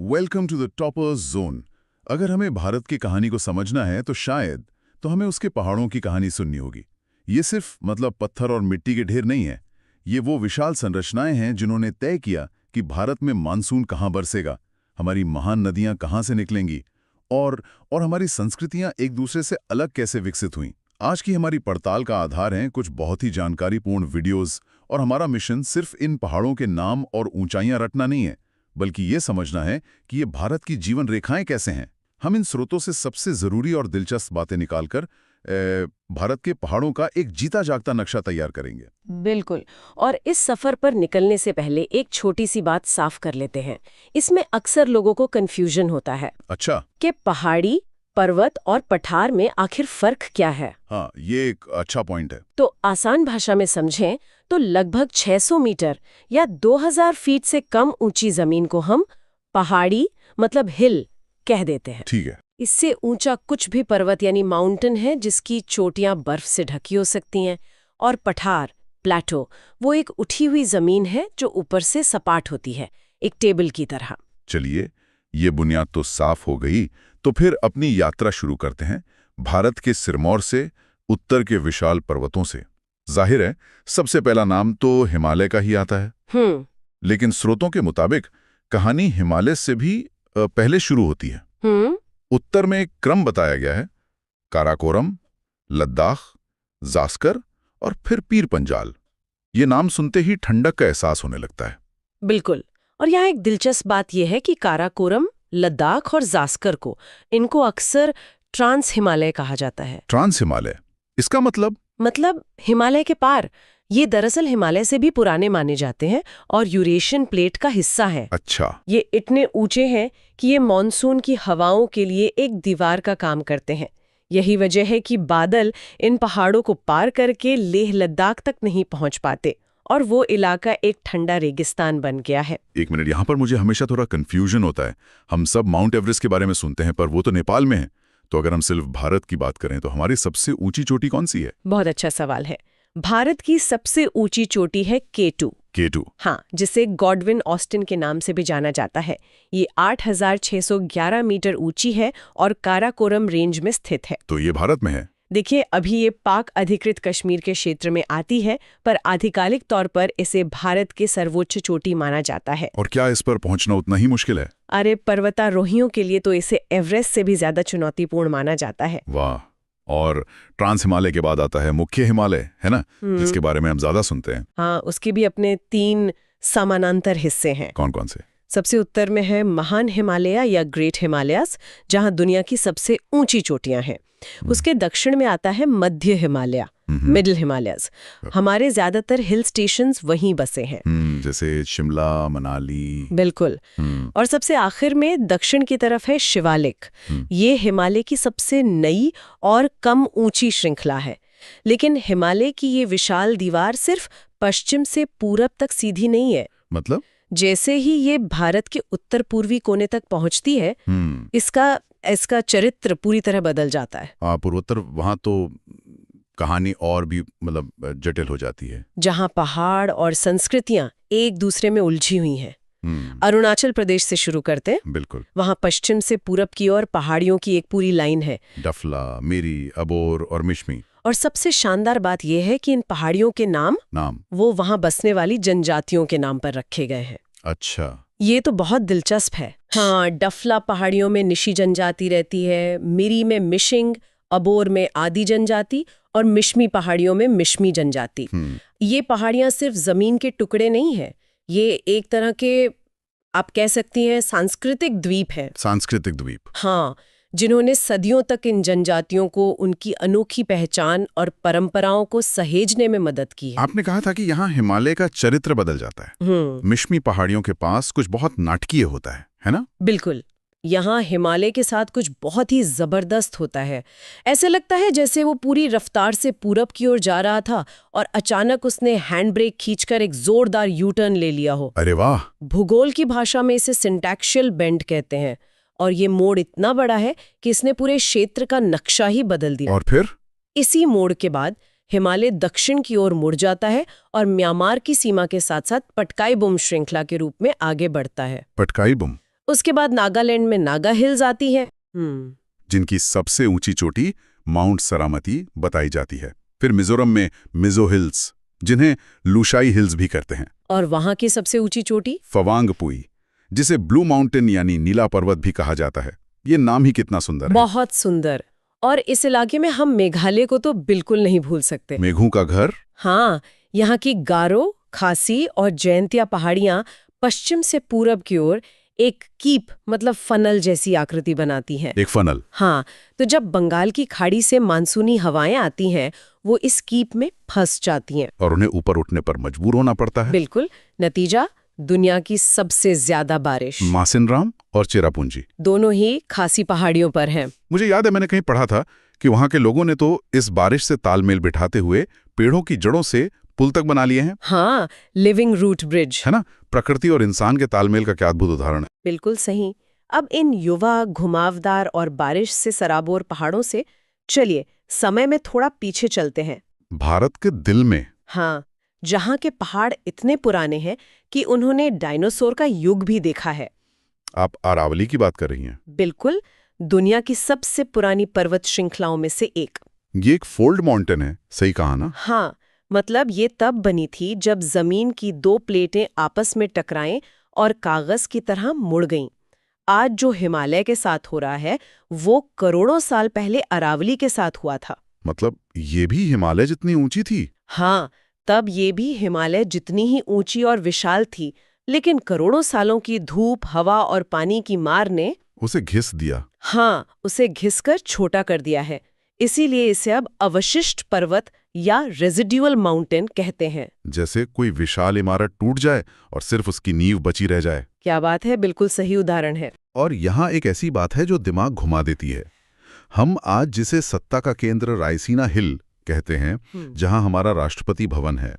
Welcome to the toppers zone. अगर हमें भारत की कहानी को समझना है तो शायद हमें उसके पहाड़ों की कहानी सुननी होगी। ये सिर्फ पत्थर और मिट्टी के ढेर नहीं है। ये वो विशाल संरचनाएं हैं जिन्होंने तय किया कि भारत में मानसून कहाँ बरसेगा, हमारी महान नदियां कहाँ से निकलेंगी और हमारी संस्कृतियां एक दूसरे से अलग कैसे विकसित हुईं। आज की हमारी पड़ताल का आधार हैं कुछ बहुत ही जानकारीपूर्ण वीडियोस, और हमारा मिशन सिर्फ इन पहाड़ों के नाम और ऊंचाइयां रटना नहीं है, बल्कि ये समझना है कि ये भारत की जीवन रेखाएं कैसे हैं। हम इन स्रोतों से सबसे जरूरी और दिलचस्प बातें निकालकर भारत के पहाड़ों का एक जीता जागता नक्शा तैयार करेंगे। बिल्कुल। और इस सफर पर निकलने से पहले एक छोटी सी बात साफ कर लेते हैं। इसमें अक्सर लोगों को कंफ्यूजन होता है। अच्छा। कि पहाड़ी, पर्वत और पठार में आखिर फर्क क्या है। हाँ, ये एक अच्छा पॉइंट है। तो आसान भाषा में समझें तो लगभग 600 मीटर या 2000 फीट से कम ऊंची जमीन को हम पहाड़ी हिल कह देते हैं। ठीक है। इससे ऊंचा कुछ भी पर्वत यानी माउंटेन है जिसकी चोटियां बर्फ से ढकी हो सकती हैं, और पठार, प्लेटो, वो एक उठी हुई जमीन है जो ऊपर से सपाट होती है, एक टेबल की तरह। चलिए, ये बुनियाद तो साफ हो गई, तो फिर अपनी यात्रा शुरू करते हैं भारत के सिरमौर से, उत्तर के विशाल पर्वतों से। जाहिर है सबसे पहला नाम तो हिमालय का ही आता है। लेकिन स्रोतों के मुताबिक कहानी हिमालय से भी पहले शुरू होती है। उत्तर में एक क्रम बताया गया है: काराकोरम, लद्दाख, जास्कर और फिर पीर पंजाल। ये नाम सुनते ही ठंडक का एहसास होने लगता है। बिल्कुल। और यहाँ एक दिलचस्प बात यह है कि काराकोरम, लद्दाख और जास्कर इनको अक्सर ट्रांस हिमालय कहा जाता है। ट्रांस हिमालय, इसका मतलब हिमालय के पार। ये दरअसल हिमालय से भी पुराने माने जाते हैं और यूरेशियन प्लेट का हिस्सा है। अच्छा। ये इतने ऊंचे हैं कि ये मॉनसून की हवाओं के लिए एक दीवार का काम करते हैं। यही वजह है कि बादल इन पहाड़ों को पार करके लेह लद्दाख तक नहीं पहुंच पाते और वो इलाका एक ठंडा रेगिस्तान बन गया है। एक मिनट, यहाँ पर मुझे हमेशा थोड़ा कंफ्यूजन होता है। हम सब माउंट एवरेस्ट के बारे में सुनते हैं, पर वो तो नेपाल में है। तो अगर हम सिर्फ भारत की बात करें तो हमारी सबसे ऊंची चोटी कौन सी है? बहुत अच्छा सवाल है। भारत की सबसे ऊंची चोटी है K2। हाँ, जिसे गॉडविन ऑस्टिन के नाम से भी जाना जाता है। ये 8611 मीटर ऊंची है और काराकोरम रेंज में स्थित है। तो ये भारत में है? देखिए, अभी ये पाक अधिकृत कश्मीर के क्षेत्र में आती है, पर आधिकारिक तौर पर इसे भारत के सर्वोच्च चोटी माना जाता है। और क्या इस पर पहुंचना उतना ही मुश्किल है? अरे, पर्वतारोहियों के लिए तो इसे एवरेस्ट से भी ज्यादा चुनौतीपूर्ण माना जाता है। वाह। और ट्रांस हिमालय के बाद आता है मुख्य हिमालय, है ना, जिसके बारे में हम ज्यादा सुनते हैं। हाँ, उसके भी अपने 3 समानांतर हिस्से हैं। कौन कौन से? सबसे उत्तर में है महान हिमालय या ग्रेट हिमालयस, जहां दुनिया की सबसे ऊंची चोटियां हैं। उसके दक्षिण में आता है मध्य हिमालय, मिडिल हिमालयस। हमारे ज्यादातर हिल स्टेशंस वहीं बसे हैं, जैसे शिमला, मनाली। बिल्कुल। और सबसे आखिर में दक्षिण की तरफ है शिवालिक। ये हिमालय की सबसे नई और कम ऊंची श्रृंखला है। लेकिन हिमालय की ये विशाल दीवार सिर्फ पश्चिम से पूरब तक सीधी नहीं है। मतलब? जैसे ही ये भारत के उत्तर पूर्वी कोने तक पहुंचती है, इसका चरित्र पूरी तरह बदल जाता है। पूर्वोत्तर, वहां तो कहानी और भी जटिल हो जाती है, जहां पहाड़ और संस्कृतियां एक दूसरे में उलझी हुई हैं। अरुणाचल प्रदेश से शुरू करते हैं। बिल्कुल। वहां पश्चिम से पूरब की ओर पहाड़ियों की एक पूरी लाइन है: डफला, मेरी, अबोर और मिश्मी। और सबसे शानदार बात यह है कि इन पहाड़ियों के नाम वो वहां बसने वाली जनजातियों के नाम पर रखे गए हैं। अच्छा। ये तो बहुत दिलचस्प है। हाँ, डफला पहाड़ियों में निशी जनजाति रहती है, मिरी में मिशिंग, अबोर में आदि जनजाति और मिश्मी पहाड़ियों में मिश्मी जनजाति। ये पहाड़ियां सिर्फ जमीन के टुकड़े नहीं है, ये एक तरह के, आप कह सकती हैं, सांस्कृतिक द्वीप है। सांस्कृतिक द्वीप। हाँ, जिन्होंने सदियों तक इन जनजातियों को उनकी अनोखी पहचान और परंपराओं को सहेजने में मदद की है। आपने कहा था कि यहाँ हिमालय का चरित्र बदल जाता है। मिश्मी पहाड़ियों के पास कुछ बहुत नाटकीय होता है ना? बिल्कुल। यहाँ हिमालय के साथ कुछ बहुत ही जबरदस्त होता है। ऐसे लगता है जैसे वो पूरी रफ्तार से पूरब की ओर जा रहा था और अचानक उसने हैंड ब्रेक खींचकर एक जोरदार यू टर्न ले लिया हो। अरे वाह! भूगोल की भाषा में इसे सिंटैक्शियल बेंड कहते हैं। और ये मोड़ इतना बड़ा है कि इसने पूरे क्षेत्र का नक्शा ही बदल दिया। और फिर इसी मोड़ के बाद हिमालय दक्षिण की ओर मुड़ जाता है और म्यांमार की सीमा के साथ साथ पटकाई बुम श्रृंखला के रूप में आगे बढ़ता है। पटकाई बुम? उसके बाद नागालैंड में नागा हिल्स आती है। जिनकी सबसे ऊंची चोटी माउंट सरामती बताई जाती है। फिर मिजोरम में मिजो हिल्स, जिन्हें लुशाई हिल्स भी कहते हैं। और वहां की सबसे ऊंची चोटी फवांगपुई, जिसे ब्लू माउंटेन यानी नीला पर्वत भी कहा जाता है। ये नाम ही कितना सुंदर है। बहुत सुंदर। और इस इलाके में हम मेघालय को तो बिल्कुल नहीं भूल सकते। मेघों का घर। हाँ, यहाँ की गारो, खासी और जयंतिया पहाड़ियां पश्चिम से पूरब की ओर एक कीप मतलब फनल जैसी आकृति बनाती हैं। एक फनल। हाँ, तो जब बंगाल की खाड़ी से मानसूनी हवाएं आती हैं, वो इस कीप में फंस जाती हैं और उन्हें ऊपर उठने पर मजबूर होना पड़ता है। बिल्कुल। नतीजा, दुनिया की सबसे ज्यादा बारिश मासिनराम और चेरापूंजी दोनों ही खासी पहाड़ियों पर हैं। मुझे याद है मैंने कहीं पढ़ा था कि वहां के लोगों ने तो इस बारिश से तालमेल बिठाते हुए पेड़ों की जड़ों से पुल तक बना लिए हैं। हाँ, लिविंग रूट ब्रिज। है ना? प्रकृति और इंसान के तालमेल का क्या अद्भुत उदाहरण है। बिल्कुल सही। अब इन युवा, घुमावदार और बारिश से सराबोर पहाड़ों से चलिए समय में थोड़ा पीछे चलते हैं। भारत के दिल में। हाँ, जहाँ के पहाड़ इतने पुराने हैं कि उन्होंने डायनासोर का युग भी देखा है। आप अरावली की बात कर रही हैं? बिल्कुल, दुनिया की सबसे पुरानी पर्वत श्रृंखलाओं में से एक। ये एक फोल्ड माउंटेन है, सही कहा ना? हाँ, मतलब ये तब बनी थी जब जमीन की दो प्लेटें आपस में टकराएं और कागज की तरह मुड़ गईं। आज जो हिमालय के साथ हो रहा है, वो करोड़ों साल पहले अरावली के साथ हुआ था। मतलब ये भी हिमालय जितनी ऊंची थी? हाँ, तब ये भी हिमालय जितनी ही ऊंची और विशाल थी, लेकिन करोड़ों सालों की धूप, हवा और पानी की मार ने उसे घिस दिया। हाँ, उसे घिसकर छोटा कर दिया है। इसीलिए इसे अब अवशिष्ट पर्वत या रेजिडुअल माउंटेन कहते हैं। जैसे कोई विशाल इमारत टूट जाए और सिर्फ उसकी नींव बची रह जाए। क्या बात है, बिल्कुल सही उदाहरण है। और यहाँ एक ऐसी बात है जो दिमाग घुमा देती है। हम आज जिसे सत्ता का केंद्र रायसीना हिल कहते हैं, जहां हमारा राष्ट्रपति भवन है,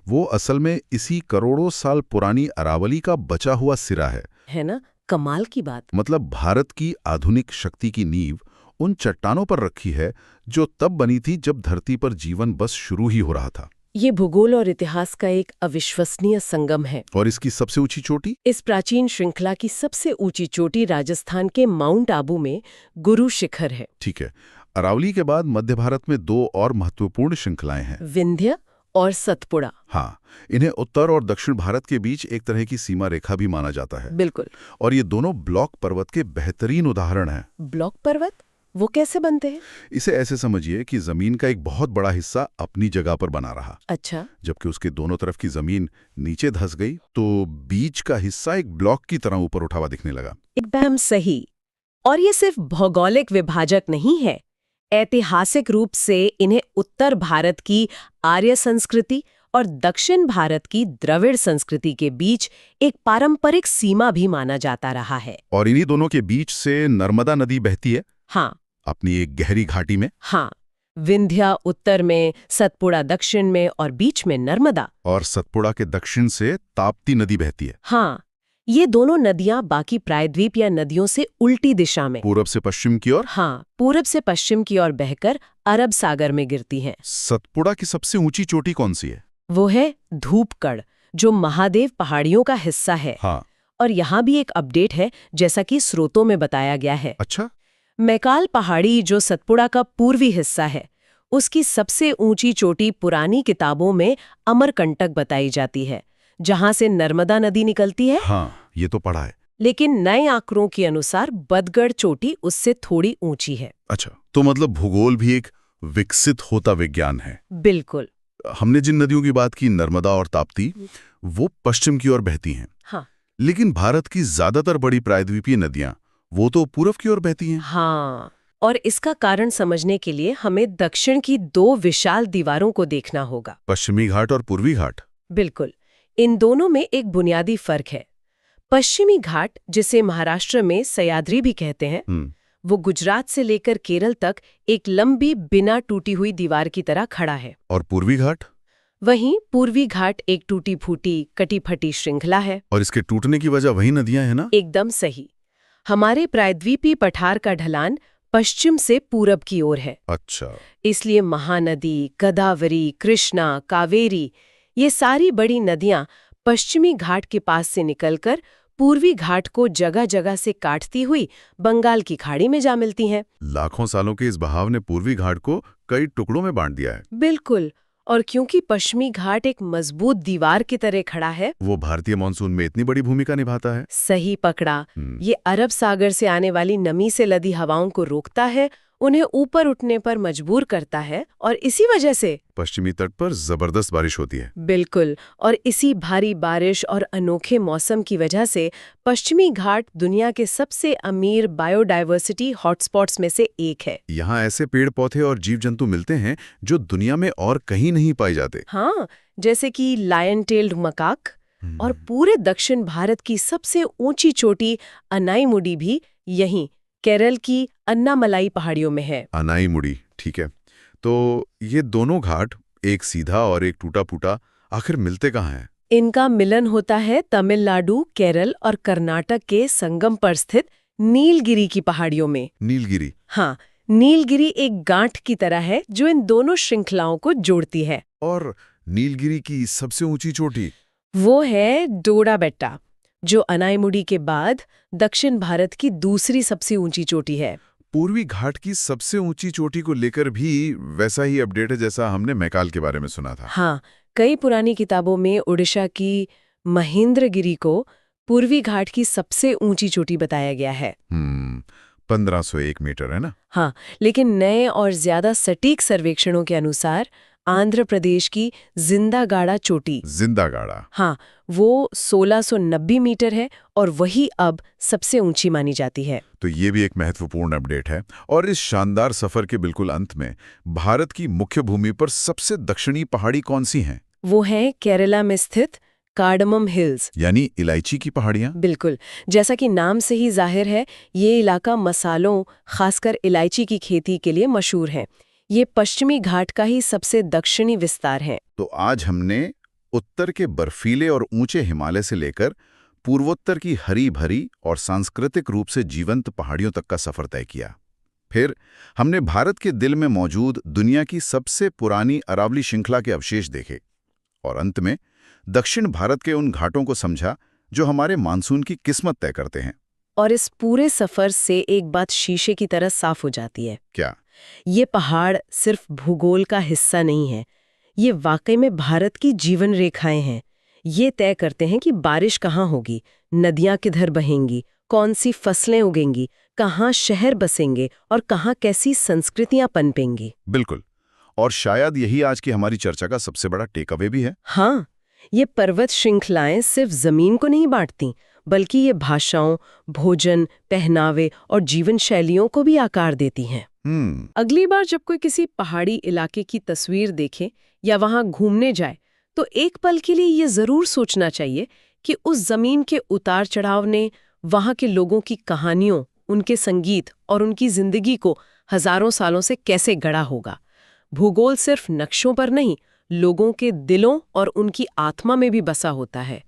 वो असल में इसी करोड़ों साल पुरानी अरावली का बचा हुआ सिरा है ना? कमाल की बात। मतलब भारत की आधुनिक शक्ति की नींव उन चट्टानों पर रखी है जो तब बनी थी जब धरती पर जीवन बस शुरू ही हो रहा था। ये भूगोल और इतिहास का एक अविश्वसनीय संगम है। और इसकी सबसे ऊंची चोटी? इस प्राचीन श्रृंखला की सबसे ऊंची चोटी राजस्थान के माउंट आबू में गुरु शिखर है। ठीक है। अरावली के बाद मध्य भारत में दो और महत्वपूर्ण श्रृंखलाएं हैं, विंध्य और सतपुड़ा। हाँ, इन्हें उत्तर और दक्षिण भारत के बीच एक तरह की सीमा रेखा भी माना जाता है। बिल्कुल। और ये दोनों ब्लॉक पर्वत के बेहतरीन उदाहरण हैं। ब्लॉक पर्वत वो कैसे बनते हैं? इसे ऐसे समझिए कि जमीन का एक बहुत बड़ा हिस्सा अपनी जगह पर बना रहा। अच्छा। जबकि उसके दोनों तरफ की जमीन नीचे धंस गई तो बीच का हिस्सा एक ब्लॉक की तरह ऊपर उठा हुआ दिखने लगा। एकदम सही। और ये सिर्फ भौगोलिक विभाजक नहीं है, ऐतिहासिक रूप से इन्हें उत्तर भारत की आर्य संस्कृति और दक्षिण भारत की द्रविड़ संस्कृति के बीच एक पारंपरिक सीमा भी माना जाता रहा है। और इन्हीं दोनों के बीच से नर्मदा नदी बहती है। हाँ, अपनी एक गहरी घाटी में। हाँ, विंध्या उत्तर में, सतपुड़ा दक्षिण में और बीच में नर्मदा। और सतपुड़ा के दक्षिण से ताप्ती नदी बहती है। हाँ, ये दोनों नदियां बाकी प्रायद्वीप या नदियों से उल्टी दिशा में, पूरब से पश्चिम की ओर। हाँ, पूरब से पश्चिम की ओर बहकर अरब सागर में गिरती हैं। सतपुड़ा की सबसे ऊंची चोटी कौन सी है? वो है धूपगढ़, जो महादेव पहाड़ियों का हिस्सा है। हाँ। और यहाँ भी एक अपडेट है, जैसा कि स्रोतों में बताया गया है। अच्छा। मैकाल पहाड़ी, जो सतपुड़ा का पूर्वी हिस्सा है, उसकी सबसे ऊंची चोटी पुरानी किताबों में अमरकंटक बताई जाती है, जहां से नर्मदा नदी निकलती है। हाँ, ये तो पढ़ा है। लेकिन नए आंकड़ों के अनुसार बदगढ़ चोटी उससे थोड़ी ऊंची है। अच्छा, तो मतलब भूगोल भी एक विकसित होता विज्ञान है। बिल्कुल। हमने जिन नदियों की बात की, नर्मदा और ताप्ती, वो पश्चिम की ओर बहती हैं। हाँ। लेकिन भारत की ज्यादातर बड़ी प्रायद्वीपीय नदियां वो तो पूरब की ओर बहती हैं। हाँ, और इसका कारण समझने के लिए हमें दक्षिण की दो विशाल दीवारों को देखना होगा, पश्चिमी घाट और पूर्वी घाट। बिल्कुल। इन दोनों में एक बुनियादी फर्क है। पश्चिमी घाट, जिसे महाराष्ट्र में सह्याद्री भी कहते हैं, वो गुजरात से लेकर केरल तक एक लंबी बिना टूटी हुई दीवार की तरह खड़ा है। और पूर्वी घाट? वहीं पूर्वी घाट एक टूटी फूटी कटी फटी श्रृंखला है। और इसके टूटने की वजह वही नदियां हैं ना? एकदम सही। हमारे प्रायद्वीपीय पठार का ढलान पश्चिम से पूरब की ओर है। अच्छा। इसलिए महानदी, गोदावरी, कृष्णा, कावेरी, ये सारी बड़ी नदियां पश्चिमी घाट के पास से निकलकर पूर्वी घाट को जगह जगह से काटती हुई बंगाल की खाड़ी में जा मिलती हैं। लाखों सालों के इस बहाव ने पूर्वी घाट को कई टुकड़ों में बांट दिया है। बिल्कुल। और क्योंकि पश्चिमी घाट एक मजबूत दीवार की तरह खड़ा है, वो भारतीय मानसून में इतनी बड़ी भूमिका निभाता है। सही पकड़ा। ये अरब सागर से आने वाली नमी से लदी हवाओं को रोकता है, उन्हें ऊपर उठने पर मजबूर करता है, और इसी वजह से पश्चिमी तट पर जबरदस्त बारिश होती है। बिल्कुल। और इसी भारी बारिश और अनोखे मौसम की वजह से पश्चिमी घाट दुनिया के सबसे अमीर बायोडायवर्सिटी हॉटस्पॉट्स में से एक है। यहाँ ऐसे पेड़ पौधे और जीव जंतु मिलते हैं जो दुनिया में और कहीं नहीं पाए जाते। हाँ, जैसे कि लायन टेल्ड मकाक, और पूरे दक्षिण भारत की सबसे ऊंची चोटी अनाईमुडी भी यहीं केरल की अन्नामलाई पहाड़ियों में है। अनाईमुडी, ठीक है। तो ये दोनों घाट, एक सीधा और एक टूटा फूटा, आखिर मिलते कहाँ हैं? इनका मिलन होता है तमिलनाडु, केरल और कर्नाटक के संगम पर स्थित नीलगिरी की पहाड़ियों में। नीलगिरी? हाँ, नीलगिरी एक गांठ की तरह है जो इन दोनों श्रृंखलाओं को जोड़ती है। और नीलगिरी की सबसे ऊंची चोटी? वो है डोडा बेट्टा, जो अनाईमुडी के बाद दक्षिण भारत की दूसरी सबसे ऊंची चोटी है। पूर्वी घाट की सबसे ऊंची चोटी को लेकर भी वैसा ही अपडेट है जैसा हमने मैकाल के बारे में सुना था। हाँ, कई पुरानी किताबों में ओडिशा की महेंद्रगिरी को पूर्वी घाट की सबसे ऊंची चोटी बताया गया है। 1501 मीटर है ना? हाँ, लेकिन नए और ज्यादा सटीक सर्वेक्षणों के अनुसार आंध्र प्रदेश की जिंदागाड़ा चोटी, जिंदागाड़ा, हाँ, वो 1690 मीटर है और वही अब सबसे ऊंची मानी जाती है। तो ये भी एक महत्वपूर्ण अपडेट है। और इस शानदार सफर के बिल्कुल अंत में भारत की मुख्य भूमि पर सबसे दक्षिणी पहाड़ी कौन सी हैं? वो है केरला में स्थित कार्डमम हिल्स, यानी इलायची की पहाड़ियां। बिल्कुल। जैसा कि नाम से ही जाहिर है, ये इलाका मसालों, खासकर इलायची की खेती के लिए मशहूर है। ये पश्चिमी घाट का ही सबसे दक्षिणी विस्तार है। तो आज हमने उत्तर के बर्फीले और ऊंचे हिमालय से लेकर पूर्वोत्तर की हरी भरी और सांस्कृतिक रूप से जीवंत पहाड़ियों तक का सफर तय किया। फिर हमने भारत के दिल में मौजूद दुनिया की सबसे पुरानी अरावली श्रृंखला के अवशेष देखे, और अंत में दक्षिण भारत के उन घाटों को समझा जो हमारे मानसून की किस्मत तय करते हैं। और इस पूरे सफर से एक बात शीशे की तरह साफ हो जाती है। क्या? ये पहाड़ सिर्फ भूगोल का हिस्सा नहीं है, ये वाकई में भारत की जीवन रेखाएं हैं। ये तय करते हैं कि बारिश कहाँ होगी, नदियाँ किधर बहेंगी, कौन सी फसलें उगेंगी, कहाँ शहर बसेंगे और कहाँ कैसी संस्कृतियां पनपेंगी। बिल्कुल। और शायद यही आज की हमारी चर्चा का सबसे बड़ा टेक अवे भी है। हाँ, ये पर्वत श्रृंखलाएं सिर्फ जमीन को नहीं बांटती, बल्कि ये भाषाओं, भोजन, पहनावे और जीवन शैलियों को भी आकार देती हैं। अगली बार जब कोई किसी पहाड़ी इलाके की तस्वीर देखे या वहां घूमने जाए, तो एक पल के लिए ये जरूर सोचना चाहिए कि उस जमीन के उतार चढ़ाव ने वहां के लोगों की कहानियों, उनके संगीत और उनकी जिंदगी को हजारों सालों से कैसे गढ़ा होगा। भूगोल सिर्फ नक्शों पर नहीं, लोगों के दिलों और उनकी आत्मा में भी बसा होता है।